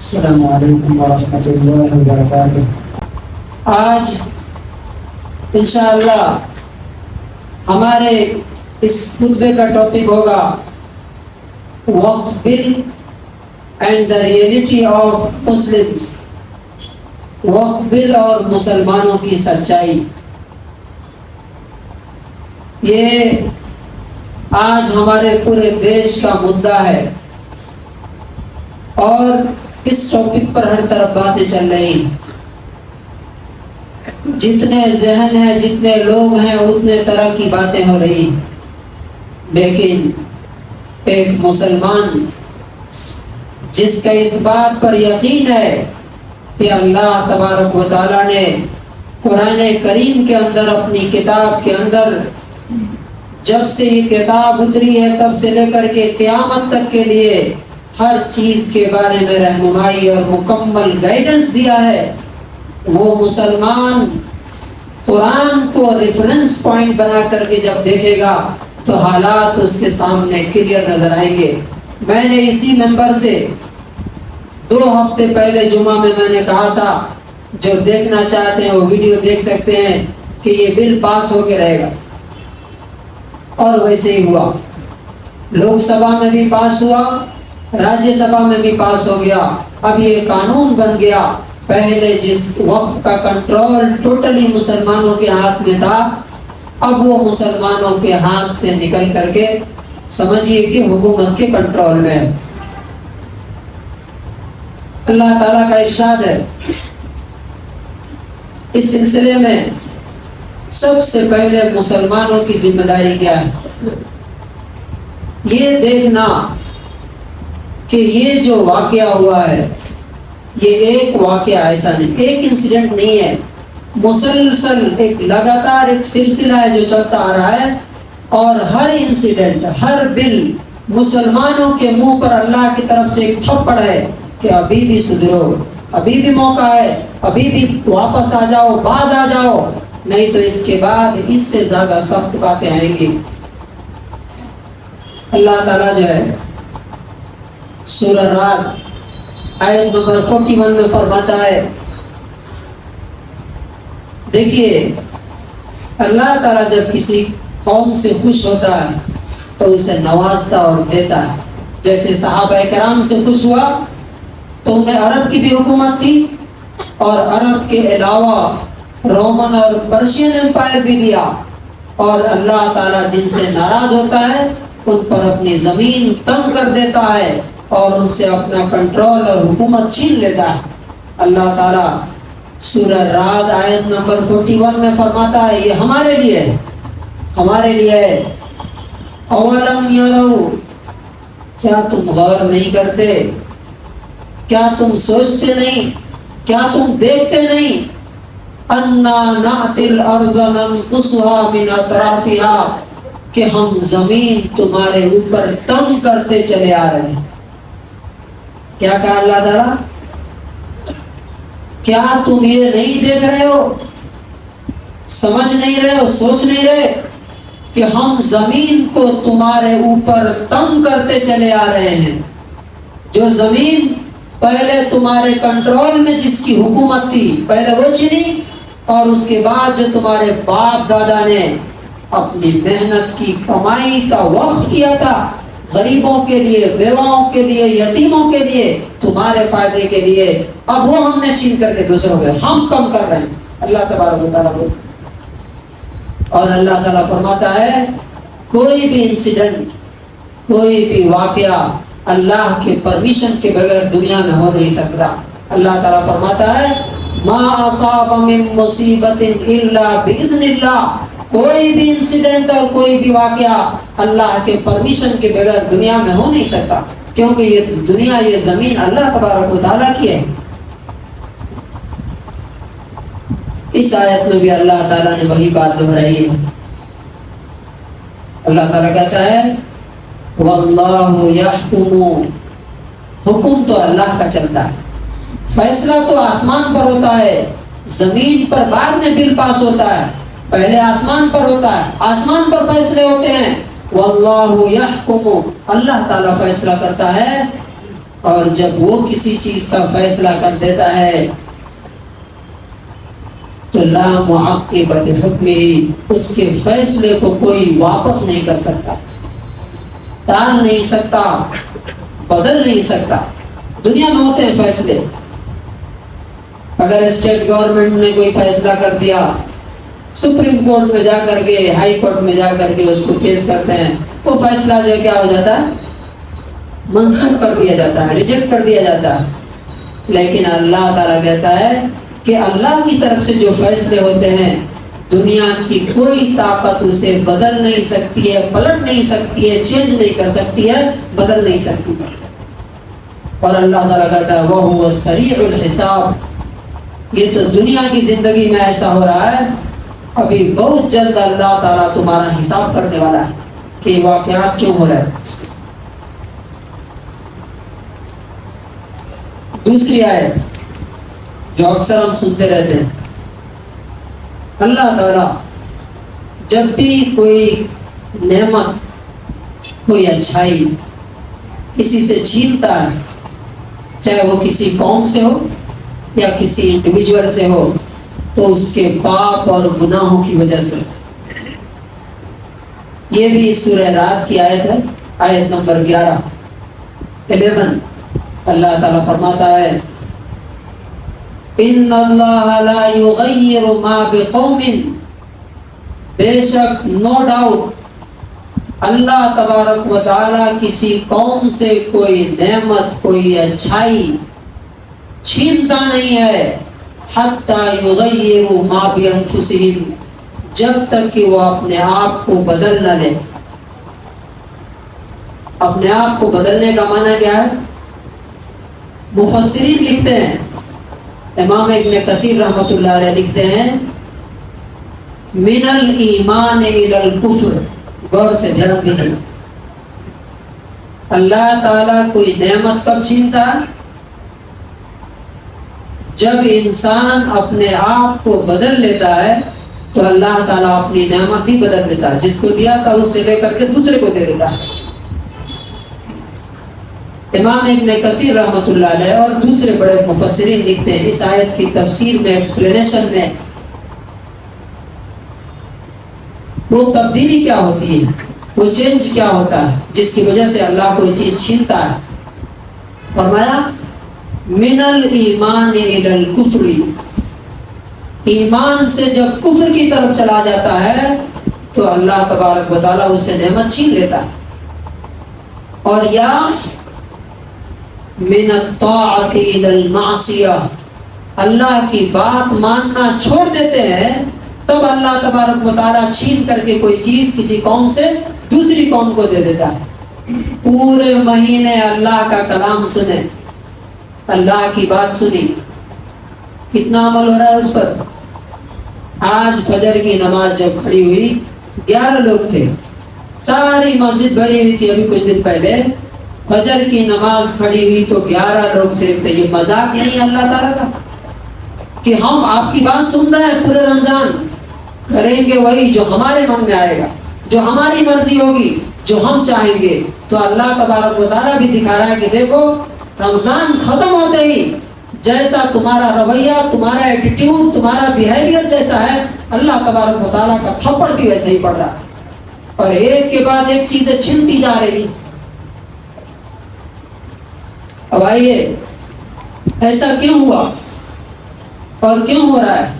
السلام علیکم ورحمۃ اللہ وبرکاتہ۔ آج انشاءاللہ ہمارے اس خطبے کا ٹاپک ہوگا وقف bill and the reality of Muslims, وقف بل اور مسلمانوں کی سچائی۔ یہ آج ہمارے پورے دیش کا مدعا ہے اور اس ٹاپک پر ہر طرف باتیں چل رہی، جتنے ذہن ہیں جتنے لوگ ہیں اتنے طرح کی باتیں ہو رہی، لیکن ایک مسلمان جس کا اس بات پر یقین ہے کہ اللہ تبارک و تعالیٰ نے قرآن کریم کے اندر اپنی کتاب کے اندر جب سے یہ کتاب اتری ہے تب سے لے کر کے قیامت تک کے لیے ہر چیز کے بارے میں رہنمائی اور مکمل گائیڈنس دیا ہے، وہ مسلمان قرآن کو ریفرنس پوائنٹ بنا کر کے جب دیکھے گا تو حالات اس کے سامنے کلیئر نظر آئیں گے۔ میں نے اسی ممبر سے 2 ہفتے پہلے جمعہ میں نے کہا تھا جو دیکھنا چاہتے ہیں وہ ویڈیو دیکھ سکتے ہیں کہ یہ بل پاس ہو کے رہے گا، اور ویسے ہی ہوا۔ لوک سبھا میں بھی پاس ہوا، راجیہ سبھا میں بھی پاس ہو گیا، اب یہ قانون بن گیا۔ پہلے جس وقت کا کنٹرول ٹوٹلی مسلمانوں کے ہاتھ میں تھا، اب وہ مسلمانوں کے ہاتھ سے نکل کر کے سمجھیے کہ حکومت کے کنٹرول میں ہے۔ اللہ تعالیٰ کا ارشاد ہے اس سلسلے میں سب سے پہلے مسلمانوں کی ذمہ داری کیا ہے؟ یہ دیکھنا کہ یہ جو واقعہ ہوا ہے یہ ایک واقعہ ایسا نہیں، ایک انسیڈنٹ نہیں ہے، مسلسل ایک لگاتار ایک سلسلہ ہے جو چلتا آ رہا ہے، اور ہر انسیڈنٹ ہر بل مسلمانوں کے منہ پر اللہ کی طرف سے ایک تھپڑ ہے کہ ابھی بھی سدھرو، ابھی بھی موقع ہے، ابھی بھی واپس آ جاؤ، باز آ جاؤ، نہیں تو اس کے بعد اس سے زیادہ سخت باتیں آئیں گی۔ اللہ تعالیٰ جو ہے سورہ رات آیت نمبر 41 میں فرماتا ہے، دیکھیے اللہ تعالیٰ جب کسی قوم سے خوش ہوتا ہے تو اسے نوازتا اور دیتا ہے۔ جیسے صحابہ کرام سے خوش ہوا تو انہیں عرب کی بھی حکومت تھی، اور عرب کے علاوہ رومن اور پرشین امپائر بھی دیا، اور اللہ تعالیٰ جن سے ناراض ہوتا ہے ان پر اپنی زمین تنگ کر دیتا ہے اور ان سے اپنا کنٹرول اور حکومت چھین لیتا ہے۔ اللہ تعالیٰ سورہ رعد آیت نمبر 41 میں فرماتا ہے، یہ ہمارے لیے ہے، ہمارے لیے ہے۔ اولم یرو، کیا تم غور نہیں کرتے؟ کیا تم سوچتے نہیں؟ کیا تم دیکھتے نہیں؟ انا نأتی الارض ننقصها من اطرافها، کہ ہم زمین تمہارے اوپر تنگ کرتے چلے آ رہے ہیں۔ کیا کہا اللہ تعالیٰ؟ کیا تم یہ نہیں دیکھ رہے ہو، سمجھ نہیں رہے ہو، سوچ نہیں رہے کہ ہم زمین کو تمہارے اوپر تنگ کرتے چلے آ رہے ہیں؟ جو زمین پہلے تمہارے کنٹرول میں جس کی حکومت تھی پہلے وہ چھینی، اور اس کے بعد جو تمہارے باپ دادا نے اپنی محنت کی کمائی کا وقف کیا تھا غریبوں کے لیے، بیواؤں کے لیے، یتیموں کے لیے، تمہارے فائدے کے لیے، اب وہ ہم نے چھین کر کے دوسروں کے ہم کم کر رہے ہیں۔ اللہ تبارک و تعالیٰ کو، اور اللہ تعالیٰ فرماتا ہے کوئی بھی انسیڈنٹ، کوئی بھی واقعہ اللہ کے پرمیشن کے بغیر دنیا میں ہو نہیں سکتا۔ اللہ تعالیٰ فرماتا ہے ما اصاب من مصیبت الا باذن اللہ، کوئی بھی انسیڈنٹ اور کوئی بھی واقعہ اللہ کے پرمیشن کے بغیر دنیا میں ہو نہیں سکتا، کیونکہ یہ دنیا، یہ زمین اللہ تبارک و تعالیٰ کی ہے۔ اس آیت میں بھی اللہ تعالیٰ نے وہی بات دہرائی ہے۔ اللہ تعالیٰ کہتا ہے واللہ یحکم، حکم تو اللہ کا چلتا ہے، فیصلہ تو آسمان پر ہوتا ہے، زمین پر بعد میں بل پاس ہوتا ہے، پہلے آسمان پر ہوتا ہے، آسمان پر فیصلے ہوتے ہیں۔ واللہ یحکم، اللہ تعالیٰ فیصلہ کرتا ہے اور جب وہ کسی چیز کا فیصلہ کر دیتا ہے تو لا معقب لحکمہ، اس کے فیصلے کو کوئی واپس نہیں کر سکتا، ٹال نہیں سکتا، بدل نہیں سکتا۔ دنیا میں ہوتے ہیں فیصلے، اگر اسٹیٹ گورنمنٹ نے کوئی فیصلہ کر دیا، سپریم کورٹ میں جا کر کے، ہائی کورٹ میں جا کر کے اس کو پیش کرتے ہیں، وہ فیصلہ جو کیا ہو جاتا ہے، منسوخ کر دیا جاتا ہے، ریجیکٹ کر دیا جاتا ہے۔ لیکن اللہ تعالیٰ کہتا ہے کہ اللہ کی طرف سے جو فیصلے ہوتے ہیں دنیا کی کوئی طاقت اسے بدل نہیں سکتی ہے، پلٹ نہیں سکتی ہے، چینج نہیں کر سکتی ہے، بدل نہیں سکتی۔ اور اللہ تعالیٰ کہتا ہے وَهُوَ السَّرِيعُ الْحِسَابِ، یہ تو دنیا کی زندگی میں ایسا ہو رہا ہے، ابھی بہت جلد اللہ تعالیٰ تمہارا حساب کرنے والا ہے کہ یہ واقعات کیوں ہو رہے ہیں۔ دوسری آیت جو اکثر ہم سنتے رہتے ہیں، اللہ تعالیٰ جب بھی کوئی نعمت، کوئی اچھائی کسی سے چھینتا ہے، چاہے وہ کسی قوم سے ہو یا کسی انڈیویجول سے ہو، تو اس کے پاپ اور گناہوں کی وجہ سے۔ یہ بھی سورہ رات کی آیت ہے، آیت نمبر 11۔ اللہ تعالیٰ فرماتا ہے ان اللہ لا یغیر ما بقوم، بے شک نو ڈاؤٹ اللہ تبارک و تعالیٰ کسی قوم سے کوئی نعمت، کوئی اچھائی چھینتا نہیں ہے، حتی یغیروا ما بانفسہم، جب تک کہ وہ اپنے آپ کو بدل نہ لے۔ اپنے آپ کو بدلنے کا معنی کیا ہے؟ مفسرین لکھتے ہیں، امام ابن کثیر رحمۃ اللہ علیہ لکھتے ہیں من الایمان الی الکفر۔ غور سے دھیان دیجیے، اللہ تعالیٰ کوئی نعمت کب چھینتا؟ جب انسان اپنے آپ کو بدل لیتا ہے تو اللہ تعالیٰ اپنی نعمت بھی بدل دیتا ہے، جس کو دیا تھا اس سے لے کر کے دوسرے کو دے دیتا ہے۔ امام ابن کثیر رحمۃ اللہ علیہ اور دوسرے بڑے مفسرین لکھتے ہیں اس آیت کی تفسیر میں، ایکسپلینیشن میں، وہ تبدیلی کیا ہوتی ہے، وہ چینج کیا ہوتا ہے جس کی وجہ سے اللہ کوئی چیز چھینتا ہے۔ فرمایا من الایمان الی الکفر، ایمان سے جب کفر کی طرف چلا جاتا ہے تو اللہ تبارک و تعالیٰ اس سے نعمت چھین لیتا ہے۔ اور یا من الطاعۃ الی المعصیہ، اللہ کی بات ماننا چھوڑ دیتے ہیں، تب اللہ تبارک و تعالیٰ چھین کر کے کوئی چیز کسی قوم سے دوسری قوم کو دے دیتا ہے۔ پورے مہینے اللہ کا کلام سنے، اللہ کی بات سنی، کتنا عمل ہو رہا ہے اس پر؟ آج فجر کی نماز جب کھڑی ہوئی 11 لوگ تھے، ساری مسجد بھری ہوئی تھی، ابھی کچھ دن پہلے فجر کی نماز کھڑی ہوئی تو 11 لوگ صرف تھے۔ یہ مذاق نہیں اللہ تعالیٰ کا کہ ہم آپ کی بات سن رہے ہیں، پورے رمضان کریں گے وہی جو ہمارے من میں آئے گا، جو ہماری مرضی ہوگی، جو ہم چاہیں گے۔ تو اللہ تبارک و تعالیٰ بھی دکھا رہا ہے کہ دیکھو رمضان ختم ہوتے ہی جیسا تمہارا رویہ، تمہارا ایٹیٹیوڈ، تمہارا بیہیویئر جیسا ہے، اللہ تبارک و تعالیٰ کا تھپڑ بھی ویسے ہی پڑ رہا ہے، اور ایک کے بعد ایک چیزیں چھنتی جا رہی۔ اب آئیے ایسا کیوں ہوا اور کیوں ہو رہا ہے؟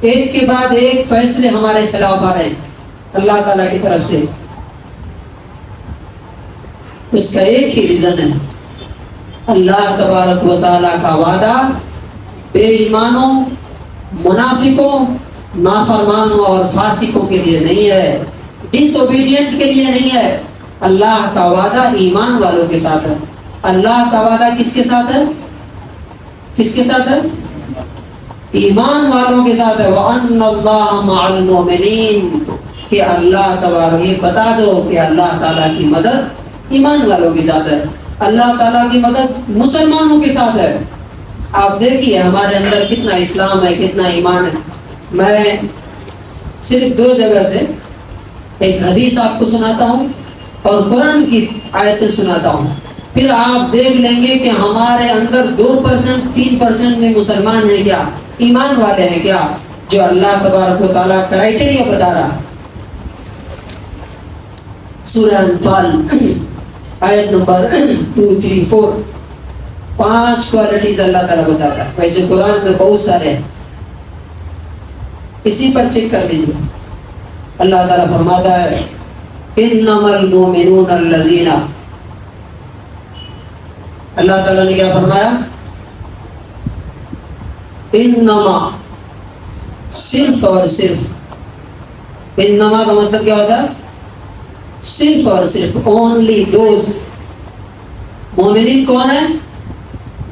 ایک کے بعد ایک فیصلے ہمارے خلاف آ رہے ہیں اللہ تعالیٰ کی طرف سے۔ اس کا ایک ہی ریزن ہے، اللہ تبارک و تعالیٰ کا وعدہ بے ایمانوں، منافقوں، نافرمانوں اور فاسقوں کے لیے نہیں ہے، ڈس اوبیڈینٹ کے لیے نہیں ہے۔ اللہ کا وعدہ ایمان والوں کے ساتھ ہے۔ اللہ کا وعدہ کس کے ساتھ ہے؟ کس کے ساتھ ہے؟ ایمان والوں کے ساتھ ہے۔ وَأَنَّ اللَّهَ مَعَ الْمُؤْمِنِينَ، کہ اللہ تبارک، یہ بتا دو کہ اللہ تعالیٰ کی مدد ایمان والوں کے ساتھ ہے، اللہ تعالیٰ کی مدد مسلمانوں کے ساتھ ہے۔ آپ دیکھیے ہمارے اندر کتنا اسلام ہے، کتنا ایمان ہے۔ میں صرف 2 جگہ سے ایک حدیث آپ کو سناتا ہوں اور قرآن کی آیتیں سناتا ہوں۔ پھر آپ دیکھ لیں گے کہ ہمارے اندر 2% 3% میں مسلمان ہیں کیا، ایمان والے ہیں کیا، جو اللہ تبارک و تعالیٰ کرائٹیریا بتا رہا۔ سورہ انفال آیت نمبر 234 5 کوالٹیز اللہ تعالیٰ بتاتا ہے، ویسے قرآن میں بہت سارے ہیں، اسی پر چیک کر لیجیے۔ اللہ تعالیٰ فرماتا ہے انما المؤمنون الذین، اللہ تعالیٰ نے کیا فرمایا؟ انما، صرف اور صرف۔ انما کا مطلب کیا ہوتا ہے؟ صرف اور صرف، اونلی دوز۔ مومنین کون ہے؟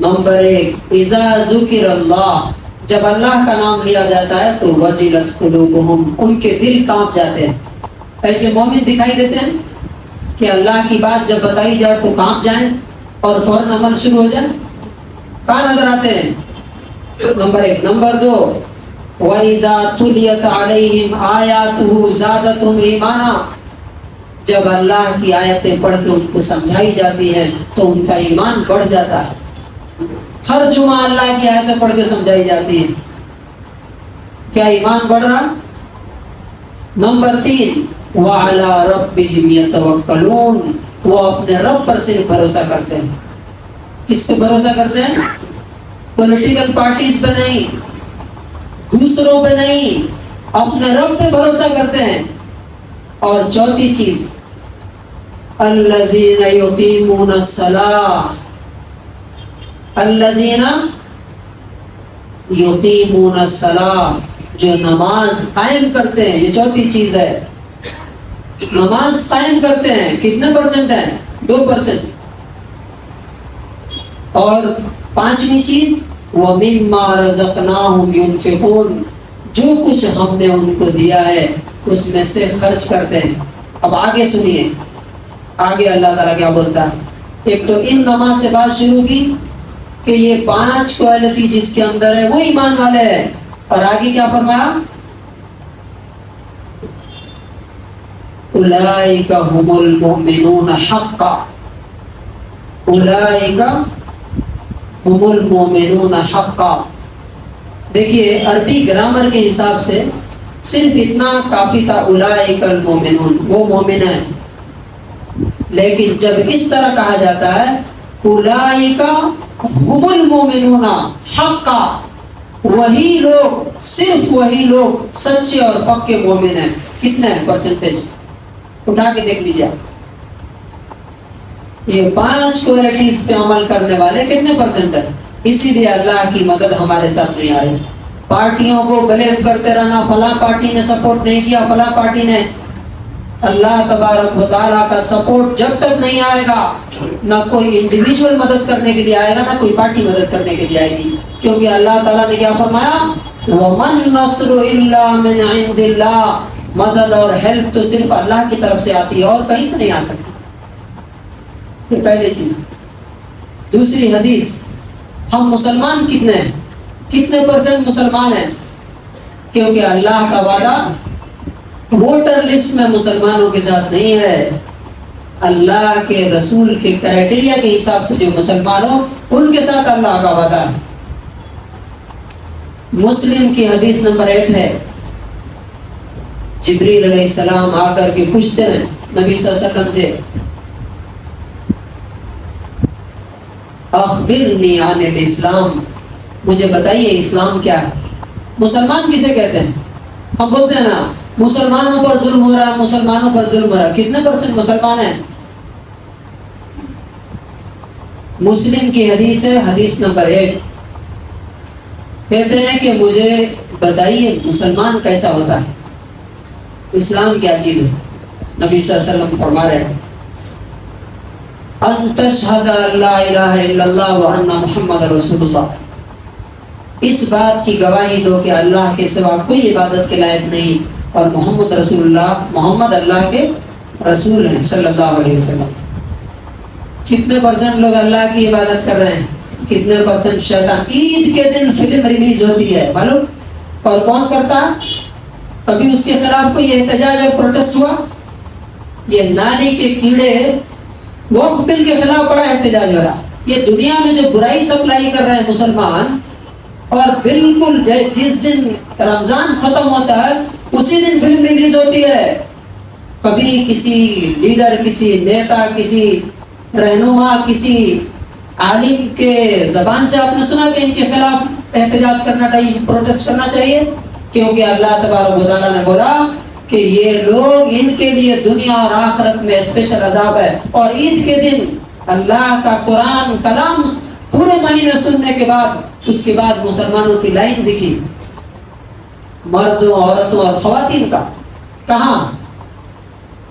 نمبر 1، اذا ذکر اللہ، جب اللہ کا نام لیا جاتا ہے تو وجلت قلوبہم، ان کے دل کانپ جاتے ہیں۔ ایسے مومن دکھائی دیتے ہیں کہ اللہ کی بات جب بتائی جائے تو کانپ جائیں اور فوراً عمل شروع ہو جائے؟ کہاں نظر آتے ہیں؟ نمبر 1۔ نمبر 2، وَإِذَا تُلِيَتْ عَلَيْهِمْ آيَاتُهُ زَادَتْهُمْ ایمانا، جب اللہ کی آیتیں پڑھ کے ان کو سمجھائی جاتی ہیں تو ان کا ایمان بڑھ جاتا ہے۔ ہر جمعہ اللہ کی آیتیں پڑھ کے سمجھائی جاتی ہیں، کیا ایمان بڑھ رہا؟ نمبر 3، وَعَلَىٰ رَبِّهِمْ يَتَوَكَّلُونَ، وہ اپنے رب پر صرف بھروسہ کرتے ہیں۔ کس پہ بھروسہ کرتے ہیں؟ پولیٹیکل پارٹیز پہ نہیں، دوسروں پہ نہیں، اپنے رب پہ بھروسہ کرتے ہیں۔ اور چوتھی چیز، الذین یقیمون الصلاۃ، الذین یقیمون الصلاۃ، جو نماز قائم کرتے ہیں، یہ چوتھی چیز ہے۔ نماز قائم کرتے ہیں، کتنے پرسنٹ ہے؟ 2%۔ اور 5ویں چیز، وَمِمَّا رَزَقْنَاهُمْ يُنْفِقُونَ، جو کچھ ہم نے ان کو دیا ہے اس میں سے خرچ کرتے ہیں۔ اب آگے سنیے، آگے اللہ تعالیٰ کیا بولتا ہے۔ ایک تو ان نماز سے بات شروع کی کہ یہ 5 کوالٹی جس کے اندر ہے وہ ایمان والے ہیں، اور آگے کیا فرمایا؟ اولئک هم المؤمنون حقا، اولئک هم المؤمنون حقا۔ دیکھیے عربی گرامر کے حساب سے صرف اتنا کافی تھا، اولئک المؤمنون، وہ مومن ہیں۔ لیکن جب اس طرح کہا جاتا ہے اولئک هم المؤمنون حقا، وہی لوگ، صرف وہی لوگ سچے اور پکے مومن ہیں۔ کتنے پرسنٹیج؟ اٹھا کے دیکھ لیجیے، یہ 5 کوالٹیز پہ عمل کرنے والے کتنے پرسنٹ ہیں؟ اسی لیے اللہ کی مدد ہمارے ساتھ نہیں آ رہی۔ پارٹیوں کو بلیم کرتے رہنا، فلاں پارٹی نے سپورٹ نہیں کیا، فلاں پارٹی نے، اللہ تبارک و تعالیٰ کا سپورٹ جب تک نہیں آئے گا، نہ کوئی انڈیویجول مدد کرنے کے لیے آئے گا، نہ کوئی پارٹی مدد کرنے کے لیے آئے گی، کیونکہ اللہ تعالیٰ نے کیا فرمایا؟ وَمَن نَّصْرُ إِلَّا مِنْ عِنْدِ اللَّهِ، مدد اور ہیلپ تو صرف اللہ کی طرف سے آتی ہے اور کہیں سے نہیں آ سکتی۔ یہ پہلی چیز۔ دوسری حدیث، ہم مسلمان کتنے ہیں؟ کتنے پرسنٹ مسلمان ہیں؟ کیونکہ اللہ کا وعدہ ووٹر لسٹ میں مسلمانوں کے ساتھ نہیں ہے، اللہ کے رسول کے کرائٹیریا کے حساب سے جو مسلمان ہو ان کے ساتھ اللہ کا وعدہ ہے۔ مسلم کی حدیث نمبر 8 ہے، جبریل علیہ السلام آ کر کے پوچھتے ہیں نبی صلی اللہ علیہ وسلم سے، اخبرنی عن الاسلام، مجھے بتائیے اسلام کیا ہے۔ مسلمان کسے کہتے ہیں؟ ہم بولتے ہیں نا مسلمانوں پر ظلم ہو رہا ہے، مسلمانوں پر ظلم ہو رہا ہے۔ کتنے پرسنٹ مسلمان ہیں؟ مسلم کی حدیث ہے، حدیث نمبر 8، کہتے ہیں کہ مجھے بتائیے مسلمان کیسا ہوتا ہے، اسلام کیا چیز ہے۔ نبی صلی اللہ علیہ وسلم فرما رہے ہیں ان تشہد ان لا الہ الا اللہ وان محمد رسول اللہ، اس بات کی گواہی دو کہ اللہ کے سوا کوئی عبادت کے لائق نہیں اور محمد رسول اللہ، محمد اللہ کے رسول ہیں صلی اللہ علیہ وسلم۔ کتنے پرسنٹ لوگ اللہ کی عبادت کر رہے ہیں؟ کتنے پرسنٹ شیطان؟ عید کے دن فلم ریلیز ہوتی ہے معلوم، اور کون کرتا؟ کبھی اس کے خلاف کوئی احتجاج اور پروٹیسٹ ہوا؟ یہ نالی کے کیڑے وقف بل کے خلاف بڑا احتجاج ہو رہا. یہ دنیا میں جو برائی سپلائی کر رہے ہیں مسلمان، اور بالکل جس دن رمضان ختم ہوتا ہے اسی دن فلم ریلیز ہوتی ہے. کبھی کسی لیڈر، کسی نیتا، کسی رہنما، کسی عالم کے زبان سے آپ نے سنا کہ ان کے خلاف احتجاج کرنا چاہیے، پروٹیسٹ کرنا چاہیے؟ کیونکہ اللہ تبارک و تعالیٰ نے بولا کہ یہ لوگ، ان کے لیے دنیا اور آخرت میں اسپیشل عذاب ہے. اور عید کے دن اللہ کا قرآن کلام پورے مہینے سننے کے بعد، اس کے بعد مسلمانوں کی لائن دکھی، مردوں، عورتوں اور خواتین کا. کہاں؟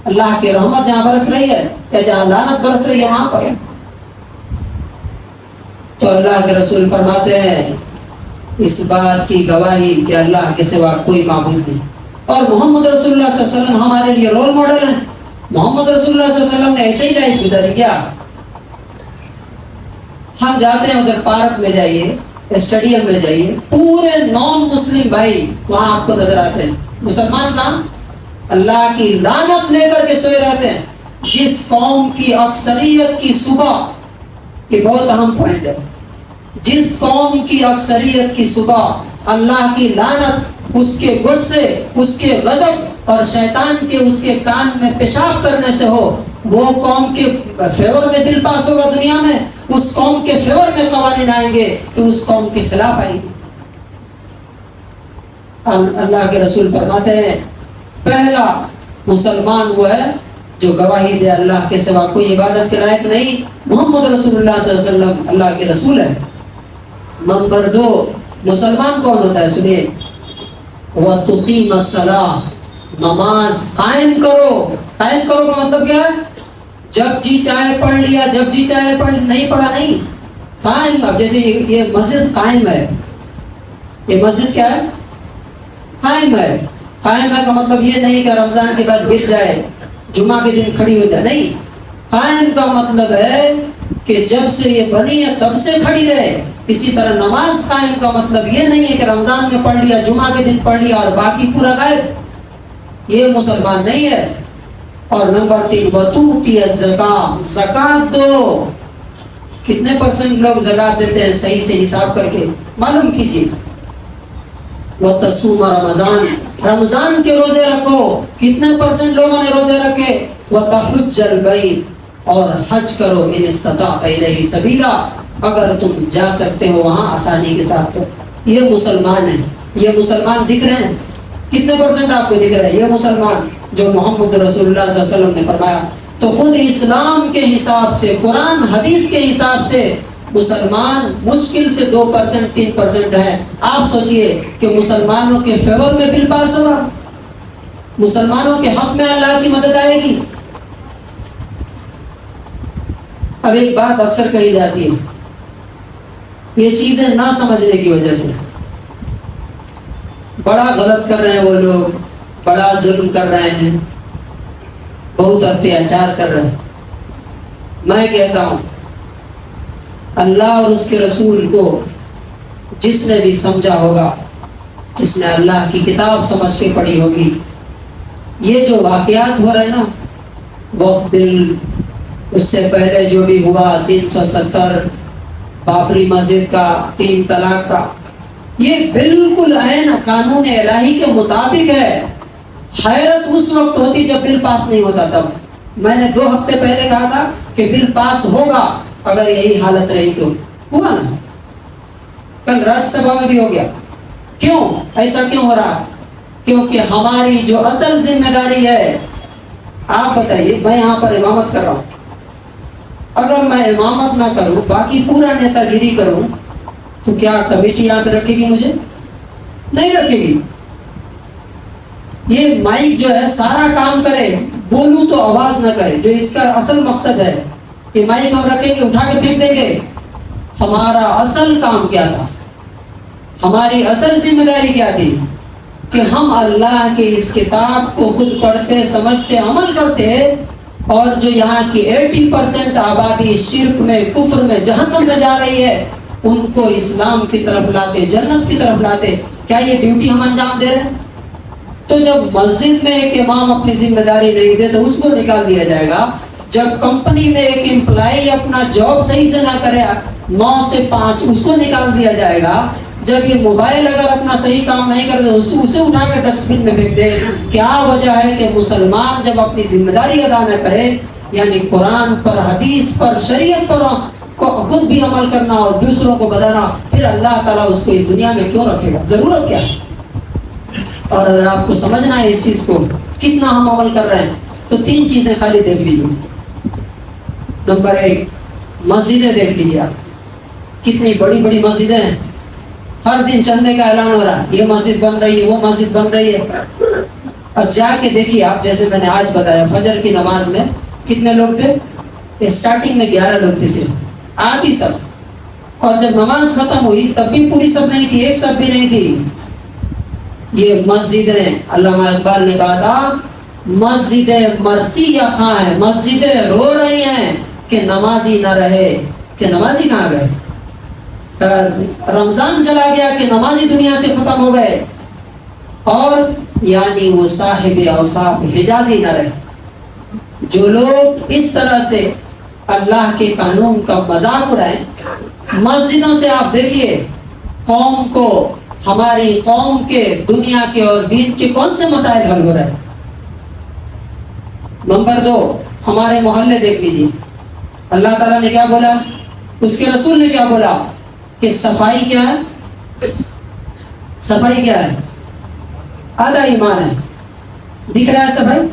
اللہ کی رحمت جہاں برس رہی ہے یا جہاں لعنت برس رہی ہے وہاں پر. تو اللہ کے رسول فرماتے ہیں اس بات کی گواہی کہ اللہ کے سوا کوئی معبود نہیں. اور محمد رسول اللہ صلی اللہ علیہ وسلم ہمارے لیے رول ماڈل ہیں. محمد رسول اللہ صلی اللہ علیہ وسلم نے ایسے ہی لائف گزاری کیا. ہم جاتے ہیں ادھر پارک میں جائیے، اسٹیڈیم میں جائیے، پورے نان مسلم بھائی وہاں آپ کو نظر آتے ہیں. مسلمان کہاں؟ اللہ کی لعنت لے کر کے سوئے رہتے ہیں. جس قوم کی اکثریت کی صبح، یہ بہت اہم پوائنٹ ہے، جس قوم کی اکثریت کی صبح اللہ کی لعنت، اس کے غصے، اس کے غضب اور شیطان کے اس کے کان میں پیشاب کرنے سے ہو، وہ قوم کے فیور میں بل پاس ہوگا دنیا میں، اس قوم کے فیور میں قوانین آئیں گے کہ اس قوم کے خلاف آئیں گے. اللہ کے رسول فرماتے ہیں پہلا مسلمان وہ ہے جو گواہی دے اللہ کے سوا کوئی عبادت کے لائق نہیں، محمد رسول اللہ صلی اللہ علیہ وسلم اللہ کے رسول ہے. نمبر 2، مسلمان کون ہوتا ہے؟ سنیے، وَتُقِيمَ الصَّلَاةَ، نماز قائم کرو. قائم کرو کا مطلب کیا ہے؟ جب جی چاہے پڑھ لیا، جب جی چاہے نہیں پڑھا نہیں. قائم، اب جیسے یہ مسجد قائم ہے، یہ مسجد کیا ہے؟ قائم ہے. قائم ہے کا مطلب یہ نہیں کہ رمضان کے بعد گر جائے، جمعہ کے دن کھڑی ہو جائے، نہیں. قائم کا مطلب ہے کہ جب سے یہ بنی ہے تب سے کھڑی رہے. اسی طرح نماز قائم کا مطلب یہ نہیں ہے کہ رمضان میں پڑھ لیا، جمعہ کے دن پڑھ لیا اور باقی پورا غائب. یہ مسلمان نہیں ہے. اور نمبر 3، وَتُؤْتِيَ الزَّكَاةَ، زکات دو. کتنے پرسنٹ لوگ زکات دیتے ہیں صحیح سے حساب کر کے معلوم کیجیے. وَتَصُومَ رمضان، رمضان کے روزے رکھو. کتنے پرسنٹ لوگوں نے روزے رکھے؟ وَتَحُجَّ الْبَيْتَ، اور حج کرو، ان استطعت الیہ سبیلا، اگر تم جا سکتے ہو وہاں آسانی کے ساتھ. تو یہ مسلمان ہیں. یہ مسلمان دکھ رہے ہیں؟ کتنے پرسنٹ آپ کو دکھ رہے ہیں؟ یہ مسلمان جو محمد رسول اللہ صلی اللہ علیہ وسلم نے فرمایا. تو خود اسلام کے حساب سے، قرآن حدیث کے حساب سے مسلمان مشکل سے 2%، 3% ہے. آپ سوچئے کہ مسلمانوں کے فیور میں بل پاس ہوگا، مسلمانوں کے حق میں اللہ کی مدد آئے گی. اب ایک بات اکثر کہی جاتی ہے، یہ چیزیں نہ سمجھنے کی وجہ سے بڑا غلط کر رہے ہیں وہ لوگ، بڑا ظلم کر رہے ہیں، بہت اتیاچار کر رہے ہیں. میں کہتا ہوں اللہ اور اس کے رسول کو جس نے بھی سمجھا ہوگا، جس نے اللہ کی کتاب سمجھ کے پڑھی ہوگی، یہ جو واقعات ہو رہے ہیں نا، وقف بل، اس سے پہلے جو بھی ہوا 370، بابری مسجد کا، 3 طلاق کا، یہ بالکل عین قانون الہی کے مطابق ہے. حیرت اس وقت ہوتی جب بل پاس نہیں ہوتا. تب میں نے 2 ہفتے پہلے کہا تھا کہ بل پاس ہوگا اگر یہی حالت رہی تو. ہوا نا، کل راجیہ سبھا میں بھی ہو گیا. کیوں ایسا کیوں ہو رہا؟ کیونکہ ہماری جو اصل ذمہ داری ہے، آپ بتائیے، میں یہاں پر امامت کر رہا ہوں، اگر میں امامت نہ کروں، باقی پورا نیتا گیری کروں، تو کیا کمیٹی یہاں پہ رکھے گی؟ مجھے نہیں رکھے گی. یہ مائک جو ہے سارا کام کرے، بولوں تو آواز نہ کرے، جو اس کا اصل مقصد ہے. کہ مائک ہم رکھیں گے، اٹھا کے پھینک دیں گے. ہمارا اصل کام کیا تھا؟ ہماری اصل ذمہ داری کیا تھی؟ کہ ہم اللہ کے اس کتاب کو خود پڑھتے، سمجھتے، عمل کرتے، اور جو یہاں کی 80% آبادی شرک میں، کفر میں، جہنم میں جا رہی ہے، ان کو اسلام کی طرف لاتے، جنت کی طرف لاتے. کیا یہ ڈیوٹی ہم انجام دے رہے ہیں؟ تو جب مسجد میں ایک امام اپنی ذمہ داری نہیں دے تو اس کو نکال دیا جائے گا. جب کمپنی میں ایک امپلائی اپنا جاب صحیح سے نہ کرے 9 سے 5 اس کو نکال دیا جائے گا. جب یہ موبائل اگر اپنا صحیح کام نہیں کرے اسے اٹھا کے ڈسٹ بن میں پھینک دے. کیا وجہ ہے کہ مسلمان جب اپنی ذمہ داری ادا نہ کرے, یعنی قرآن پر, حدیث پر, شریعت پر خود بھی عمل کرنا اور دوسروں کو بتانا, پھر اللہ تعالیٰ اس کو اس دنیا میں کیوں رکھے گا؟ ضرورت کیا ہے؟ اور اگر آپ کو سمجھنا ہے اس چیز کو کتنا ہم عمل کر رہے ہیں تو 3 چیزیں خالی دیکھ لیجیے. نمبر 1, مسجدیں دیکھ لیجیے آپ, کتنی بڑی بڑی مسجدیں ہیں. ہر دن چندے کا اعلان ہو رہا ہے, یہ مسجد بن رہی ہے, وہ مسجد بن رہی ہے. اب جا کے دیکھیے آپ, جیسے میں نے آج بتایا فجر کی نماز میں کتنے لوگ تھے؟ اسٹارٹنگ میں 11 لوگ تھے صرف, آدھی سب. اور جب نماز ختم ہوئی تب بھی پوری سب نہیں تھی, ایک سب بھی نہیں تھی. یہ مسجدیں, علامہ اقبال نے کہا تھا مسجدیں مرثیہ خاں ہیں, مسجدیں رو رہی ہیں کہ نمازی نہ رہے. کہ نمازی کہاں گئے؟ رمضان چلا گیا کہ نمازی دنیا سے ختم ہو گئے, اور یعنی وہ صاحب اوصاف حجازی نہ رہے. جو لوگ اس طرح سے اللہ کے قانون کا مذاق اڑائیں, مسجدوں سے آپ دیکھیے قوم کو, ہماری قوم کے, دنیا کے اور دین کے کون سے مسائل حل ہو رہے ہیں. نمبر 2, ہمارے محلے دیکھ لیجیے, اللہ تعالیٰ نے کیا بولا, اس کے رسول نے کیا بولا کہ صفائی کیا ہے؟ صفائی کیا ہے؟ آدھا ایمان ہے. دکھ رہا ہے صفائی؟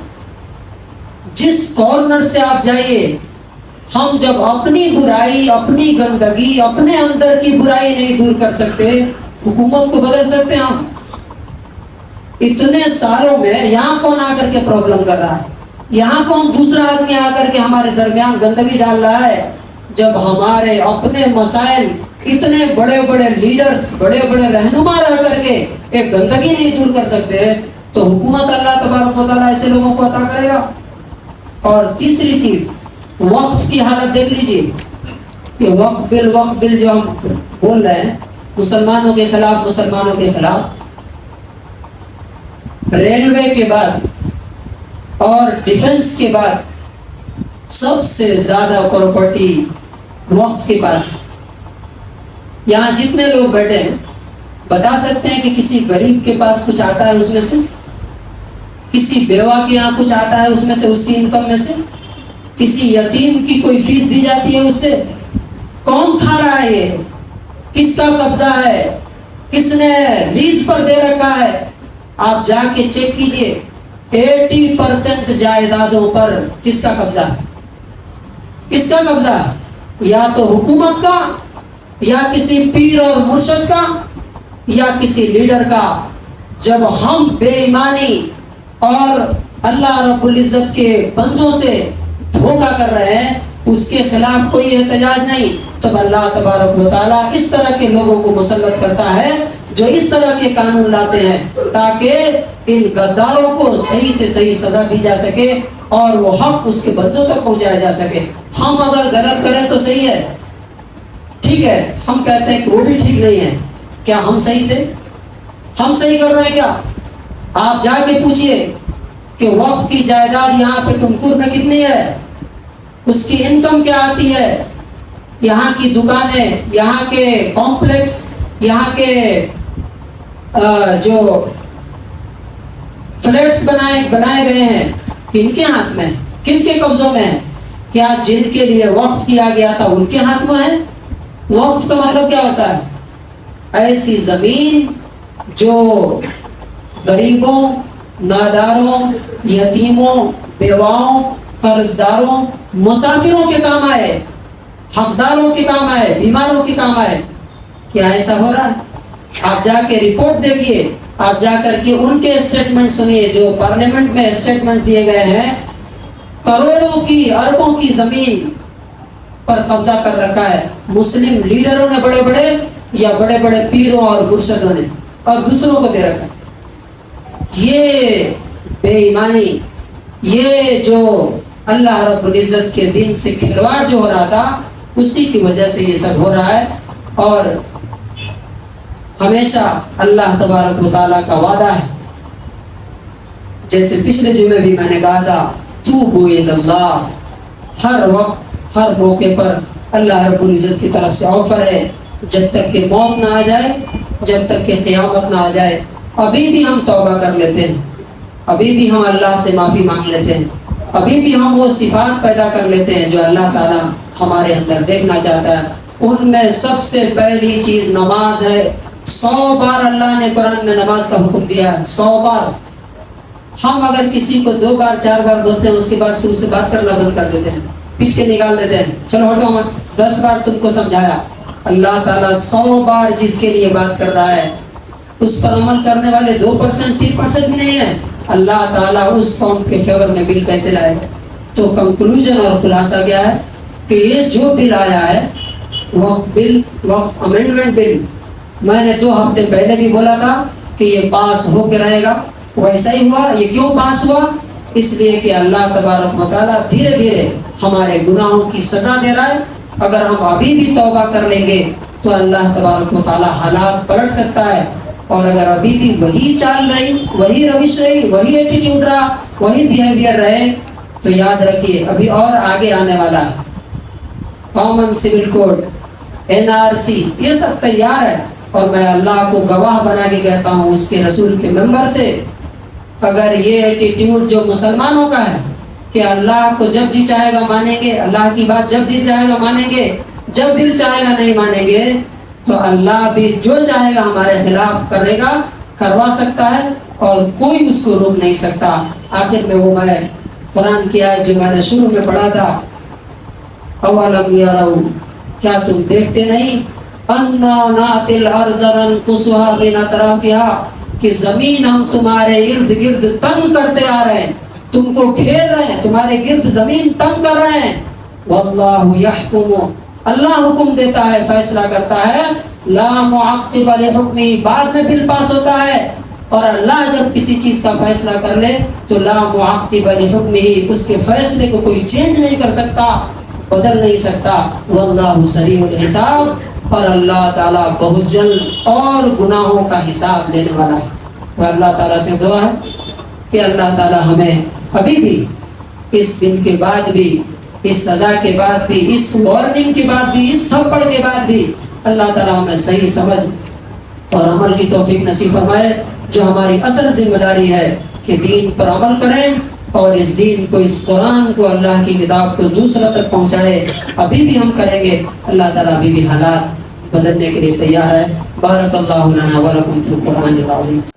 جس کارنر سے آپ جائیے, ہم جب اپنی برائی, اپنی گندگی, اپنے اندر کی برائی نہیں دور کر سکتے, حکومت کو بدل سکتے ہیں ہم؟ اتنے سالوں میں یہاں کون آ کر کے پرابلم کر رہا ہے؟ یہاں کون دوسرا آدمی آ کر کے ہمارے درمیان گندگی ڈال رہا ہے؟ جب ہمارے اپنے مسائل, اتنے بڑے بڑے لیڈرز, بڑے بڑے رہنما رہ کر کے ایک گندگی نہیں دور کر سکتے, تو حکومت اللہ تبارک و تعالیٰ ایسے لوگوں کو عطا کرے گا. اور تیسری چیز, وقف کی حالت دیکھ لیجیے کہ وقف بل جو ہم بول رہے ہیں مسلمانوں کے خلاف, ریلوے کے بعد اور ڈیفنس کے بعد سب سے زیادہ پراپرٹی وقف کے پاس. یہاں جتنے لوگ بیٹھے ہیں بتا سکتے ہیں کہ کسی غریب کے پاس کچھ آتا ہے اس میں سے؟ کسی بیوہ کے یہاں کچھ آتا ہے اس میں سے, اس کی انکم میں سے؟ کسی یتیم کی کوئی فیس دی جاتی ہے اس سے؟ کون کھا رہا ہے یہ؟ کس کا قبضہ ہے؟ کس نے لیز پر دے رکھا ہے؟ آپ جا کے چیک کیجئے, 80% جائیدادوں پر کس کا قبضہ ہے؟ کس کا قبضہ ہے؟ یا تو حکومت کا, یا کسی پیر اور مرشد کا, یا کسی لیڈر کا. جب ہم بے ایمانی اور اللہ رب العزت کے بندوں سے دھوکہ کر رہے ہیں, اس کے خلاف کوئی احتجاج نہیں, تب اللہ تبارک و تعالیٰ اس طرح کے لوگوں کو مسلط کرتا ہے جو اس طرح کے قانون لاتے ہیں, تاکہ ان غداروں کو صحیح سے صحیح سزا دی جا سکے اور وہ حق اس کے بندوں تک پہنچایا جا سکے. ہم اگر غلط کریں تو صحیح ہے, ٹھیک ہے, ہم کہتے ہیں کہ وہ بھی ٹھیک نہیں ہے. کیا ہم صحیح تھے؟ ہم صحیح کر رہے ہیں کیا؟ آپ جا کے پوچھئے کہ وقف کی جائیداد یہاں پہ ٹمکور میں کتنی ہے, اس کی انکم کیا آتی ہے, یہاں کی دکانیں, یہاں کے کمپلیکس, یہاں کے جو فلیٹس بنائے گئے ہیں, کن کے ہاتھ میں, کن کے قبضوں میں ہے؟ کیا جن کے لیے وقف کیا گیا تھا ان کے ہاتھ میں ہے؟ وقف کا مطلب کیا ہوتا ہے؟ ایسی زمین جو غریبوں, ناداروں, یتیموں, بیواؤں, قرض داروں, مسافروں کے کام آئے, حقداروں کے کام آئے, بیماروں کے کام آئے. کیا ایسا ہو رہا ہے؟ آپ جا کے رپورٹ دیکھیے, آپ جا کر کے ان کے اسٹیٹمنٹ سنیے جو پارلیمنٹ میں اسٹیٹمنٹ دیے گئے ہیں. کروڑوں کی, اربوں کی زمین پر قبضہ کر رکھا ہے مسلم لیڈروں نے, بڑے بڑے یا بڑے بڑے پیروں اور مرشدوں نے, اور دوسروں کو دے رکھا. یہ بے ایمانی, یہ جو اللہ رب العزت کے دین سے کھلواڑ جو ہو رہا تھا, اسی کی وجہ سے یہ سب ہو رہا ہے. اور ہمیشہ اللہ تبارک و تعالیٰ کا وعدہ ہے, جیسے پچھلے جمعے بھی میں نے کہا تھا, توبوا الی اللہ, ہر وقت ہر موقع پر اللہ رب العزت کی طرف سے آفر ہے، جب تک کہ موت نہ آ جائے، جب تک کہ قیامت نہ آ جائے، ابھی بھی ہم توبہ کر لیتے ہیں، ابھی بھی ہم اللہ سے معافی مانگ لیتے ہیں، ابھی بھی ہم وہ صفات پیدا کر لیتے ہیں جو اللہ تعالیٰ ہمارے اندر دیکھنا چاہتا ہے۔ ان میں سب سے پہلی چیز نماز ہے۔ 100 بار اللہ نے قرآن میں نماز کا حکم دیا ہے، 100 بار۔ ہم اگر کسی کو 2 بار 4 بار بولتے ہیں، اس کے بعد شروع سے بات کرنا بند کر دیتے ہیں، پیٹ کے نکال دیتے ہیں، چلو ہٹو، ہم 10 بار تم کو سمجھایا۔ اللہ تعالیٰ 100 بار جس کے لیے بات کر رہا ہے، اس پر عمل کرنے والے 2% 3% بھی نہیں ہے، اللہ تعالیٰ اس قوم کے فیور میں بل کیسے لائے؟ تو کنکلوژن اور خلاصہ کیا ہے کہ یہ جو بل آیا ہے، وقف امینڈمنٹ بل، میں نے 2 ہفتے پہلے بھی بولا تھا کہ یہ پاس ہو کے رہے گا، ویسا ہی ہوا۔ یہ کیوں پاس ہوا؟ اس لیے کہ اللہ تبارک و تعالیٰ دھیرے دھیرے ہمارے گناہوں کی سزا دے رہا ہے۔ اگر ہم ابھی بھی توبہ کر لیں گے تو اللہ تبارک و تعالیٰ حالات پلٹ سکتا ہے، اور اگر ابھی بھی وہی چال رہی، وہی روش رہی، وہی ایٹیٹیوڈ رہا، وہی بیہیویئر رہے، تو یاد رکھیے ابھی اور آگے آنے والا کامن سول کوڈ، NRC، یہ سب تیار ہے، اور میں اللہ کو گواہ بنا کے کہتا ہوں اس کے رسول کے ممبر سے، اگر یہ ایٹیٹیوڈ جو مسلمانوں کا ہے کہ اللہ کو جب جی چاہے گا مانیں گے، اللہ کی بات جب جی چاہے گا مانیں گے، جب دل چاہے گا نہیں مانیں گے، تو اللہ بھی جو چاہے گا ہمارے خلاف کرے گا، کروا سکتا ہے، اور کوئی اس کو روک نہیں سکتا۔ آخر میں وہ میں قرآن کی آیت جو میں نے شروع میں پڑھا تھا، اولم یروا، کیا تم دیکھتے نہیں، انا ناتی الارض ننقصها من اطرافها، کہ زمین ہم تمہارے ارد گرد تنگ کرتے آ رہے ہیں، تم کو گھیر رہے ہیں، تمہارے گرد زمین تنگ کر رہے ہیں۔ واللہ یحکم، اللہ حکم دیتا ہے، فیصلہ کرتا ہے، لا معقب لحکمہ، بعد میں بل پاس ہوتا ہے، اور اللہ جب کسی چیز کا فیصلہ کر لے تو لا معقب لحکمہ، اس کے فیصلے کو کوئی چینج نہیں کر سکتا، بدل نہیں سکتا۔ واللہ سریع الحساب، اور اللہ تعالیٰ بہت جلد اور گناہوں کا حساب لینے والا ہے۔ تو اللہ تعالیٰ سے دعا ہے کہ اللہ تعالیٰ ہمیں ابھی بھی اس دن کے بعد بھی، اس سزا کے بعد بھی، اس وارننگ کے بعد بھی، اس تھپڑ کے بعد بھی، اللہ تعالیٰ ہمیں صحیح سمجھ اور عمل کی توفیق نصیب فرمائے، جو ہماری اصل ذمہ داری ہے کہ دین پر عمل کریں، اور اس دین کو، اس قرآن کو، اللہ کی کتاب کو دوسروں تک پہنچائے۔ ابھی بھی ہم کریں گے، اللہ تعالیٰ ابھی بھی حالات بدلنے کے لیے تیار ہے۔ بارک اللہ لنا ولکم فی القرآن العظیم۔